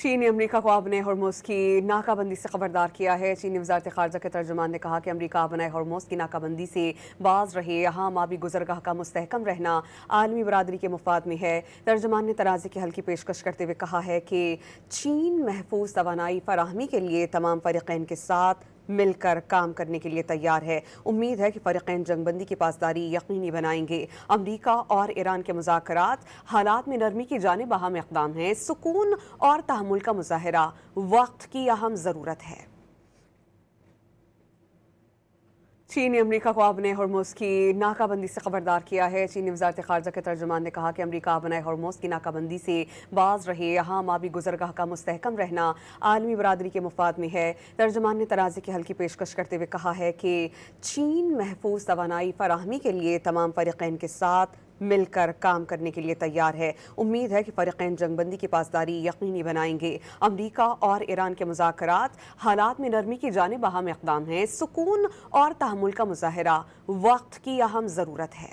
चीन ने अमरीका को आबने हॉर्मुज़ की नाकाबंदी से खबरदार किया है। चीनी वज़ारत ख़ारजा के तर्जुमान ने कहा कि अमरीका आबने हॉर्मुज़ की नाकाबंदी से बाज रहे, यहाँ आबी गुज़रगाह का मुस्तहकम रहना आलमी बरादरी के मुफाद में है। तर्जुमान ने तनाज़े की हल की पेशकश करते हुए कहा है कि चीन महफूज तवानाई फराहमी के लिए तमाम फ़रीक़ैन के साथ मिलकर काम करने के लिए तैयार है। उम्मीद है कि फ़रीक़ैन जंगबंदी की पासदारी यकीनी बनाएंगे। अमरीका और ईरान के मुज़ाकरात हालात में नरमी की जानिब अहम इक़दाम हैं। सुकून और तहम्मुल का मुज़ाहरा वक्त की अहम ज़रूरत है। चीन ने अमरीका को आबने हॉर्मुज़ की नाकाबंदी से खबरदार किया है। चीनी वज़ारत ख़ारजा के तर्जुमान ने कहा कि अमरीका आबने हॉर्मुज़ की नाकाबंदी से बाज रहे, यहाँ आबी गुज़रगाह का मुस्तहकम रहना आलमी बरादरी के मुफाद में है। तर्जुमान ने तनाज़े की हल की पेशकश करते हुए कहा है कि चीन महफूज तवानाई फराहमी के लिए तमाम फ़रीक़ैन के साथ मिलकर काम करने के लिए तैयार है। उम्मीद है कि फ़रीक़ैन जंगबंदी की पासदारी यकीनी बनाएंगे। अमरीका और ईरान के मुज़ाकरात हालात में नरमी की जानिब अहम इक़दाम हैं। सुकून और तहम्मुल का मुज़ाहरा वक्त की अहम ज़रूरत है।